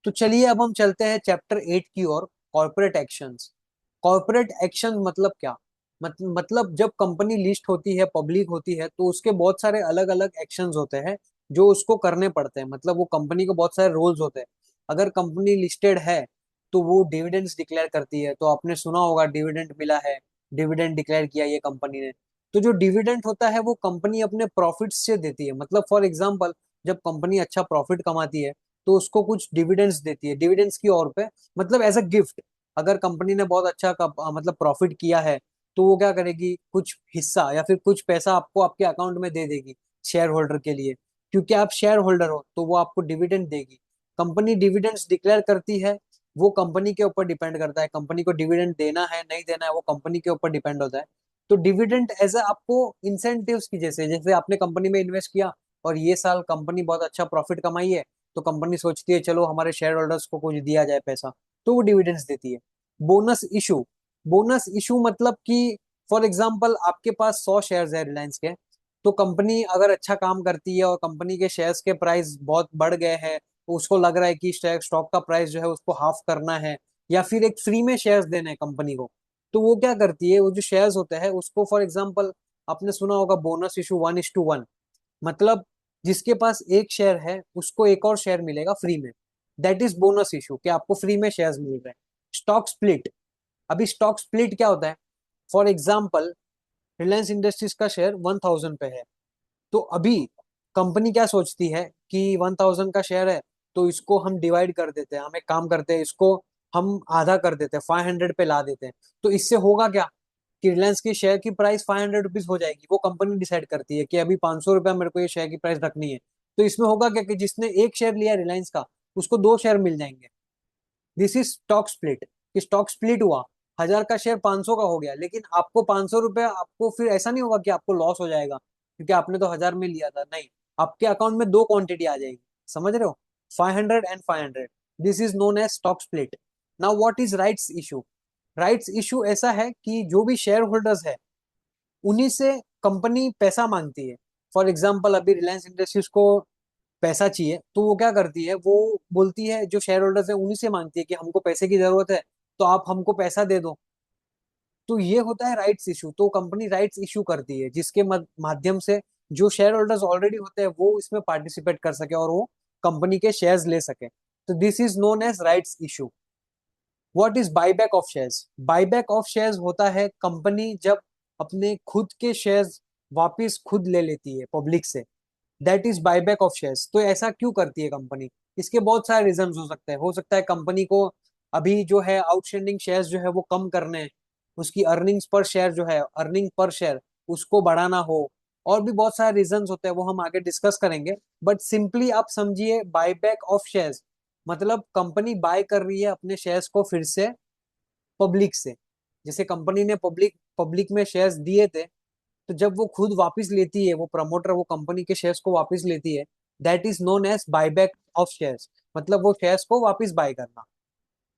तो चलिए अब हम चलते हैं चैप्टर 8 की ओर, कॉर्पोरेट एक्शंस। कॉर्पोरेट एक्शन मतलब क्या? मतलब जब कंपनी लिस्ट होती है, पब्लिक होती है, तो उसके बहुत सारे अलग अलग एक्शंस होते हैं जो उसको करने पड़ते हैं। मतलब वो कंपनी को बहुत सारे रोल्स होते हैं। अगर कंपनी लिस्टेड है तो वो डिविडेंड्स डिक्लेयर करती है, तो आपने सुना होगा डिविडेंड मिला है, डिविडेंड डिक्लेयर किया ये कंपनी ने। तो जो डिविडेंड होता है वो कंपनी अपने प्रॉफिट से देती है। मतलब फॉर एग्जाम्पल, जब कंपनी अच्छा प्रॉफिट कमाती है तो उसको कुछ डिविडेंड्स देती है, डिविडेंड्स की ओर पे, मतलब एज अ गिफ्ट। अगर कंपनी ने बहुत अच्छा मतलब प्रॉफिट किया है, तो वो क्या करेगी, कुछ हिस्सा या फिर कुछ पैसा आपको आपके अकाउंट में दे देगी शेयर होल्डर के लिए। क्योंकि आप शेयर होल्डर हो तो वो आपको डिविडेंड देगी। कंपनी डिविडेंड्स डिक्लेयर करती है, वो कंपनी के ऊपर डिपेंड करता है। कंपनी को डिविडेंड देना है नहीं देना है वो कंपनी के ऊपर डिपेंड होता है। तो डिविडेंड एज अ आपको इंसेंटिव्स की, जैसे जैसे आपने कंपनी में इन्वेस्ट किया और ये साल कंपनी बहुत अच्छा प्रॉफिट कमाई है, तो कंपनी सोचती है चलो हमारे शेयर होल्डर्स को कुछ दिया जाए पैसा, तो वो डिविडेंड्स देती है। बोनस इशू, बोनस इशू मतलब कि फॉर एग्जांपल आपके पास 100 शेयर्स है रिलायंस के, तो कंपनी अगर अच्छा काम करती है और कंपनी के शेयर्स के प्राइस बहुत बढ़ गए हैं, तो उसको लग रहा है कि स्टॉक का प्राइस जो है उसको हाफ करना है या फिर एक फ्री में शेयर्स देने हैं कंपनी को, तो वो क्या करती है, वो जो शेयर्स होते हैं उसको, फॉर एग्जांपल आपने सुना होगा बोनस इशू 1:1। मतलब जिसके पास एक शेयर है उसको एक और शेयर मिलेगा फ्री में। दैट इज बोनस इशू, कि आपको फ्री में शेयर्स मिल रहे हैं। स्टॉक स्प्लिट, अभी स्टॉक स्प्लिट क्या होता है? फॉर एग्जाम्पल, रिलायंस इंडस्ट्रीज का शेयर 1000 पे है, तो अभी कंपनी क्या सोचती है कि 1000 का शेयर है, तो इसको हम डिवाइड कर देते हैं, हम एक काम करते हैं, इसको हम आधा कर देते हैं, 500 पे ला देते हैं। तो इससे होगा क्या कि रिलायंस की शेयर की प्राइस 500 रुपीज हो जाएगी। वो कंपनी डिसाइड करती है कि अभी 500 रुपया मेरे को ये शेयर की प्राइस रखनी है। तो इसमें होगा क्या कि जिसने एक शेयर लिया रिलायंस का, उसको दो शेयर मिल जाएंगे। This is stock split. कि स्टॉक स्प्लिट हुआ, 1000 का शेयर 500 का हो गया, लेकिन आपको 500 रुपया, आपको फिर ऐसा नहीं होगा कि आपको लॉस हो जाएगा क्योंकि आपने तो 1000 में लिया था, नहीं। आपके अकाउंट में दो क्वांटिटी आ जाएगी। समझ रहे हो? 500 and 500। This is known as stock split. Now what is rights issue? Rights issue ऐसा है कि जो भी शेयर होल्डर्स है उन्हीं से कंपनी पैसा मांगती है। फॉर एग्जाम्पल, अभी रिलायंस इंडस्ट्रीज को पैसा चाहिए, तो वो क्या करती है, वो बोलती है जो शेयर होल्डर्स है उन्हीं से मांगती है कि हमको पैसे की जरूरत है, तो आप हमको पैसा दे दो। तो ये होता है राइट्स इशू। तो कंपनी राइट्स इशू करती है जिसके माध्यम से जो शेयर होल्डर्स ऑलरेडी होते हैं वो इसमें पार्टिसिपेट कर सके और वो कंपनी के शेयर्स ले सके। तो this is known as rights issue. What is buyback of shares? Buyback of shares होता है कंपनी जब अपने खुद के शेयर्स वापस खुद ले लेती है पब्लिक से। That is buyback of shares. तो ऐसा क्यों करती है कंपनी? इसके बहुत सारे रीजंस हो सकते हैं। हो सकता है कंपनी को अभी जो है आउटस्टैंडिंग शेयर्स जो है वो कम करने हैं, उसकी अर्निंग्स पर शेयर जो है, अर्निंग पर शेयर, उसको बढ़ाना हो। और भी बहुत सारे रीजंस होते हैं, वो हम आगे डिस्कस करेंगे। बट सिंपली आप समझिए, बायबैक ऑफ शेयर्स मतलब कंपनी बाय कर रही है अपने शेयर्स को फिर से पब्लिक से। जैसे कंपनी ने पब्लिक पब्लिक में शेयर्स दिए थे, तो जब वो खुद वापस लेती है, वो प्रमोटर वो कंपनी के शेयर्स को वापस लेती है, that is known as buyback of shares. मतलब वो शेयर्स को वापस बाय करना।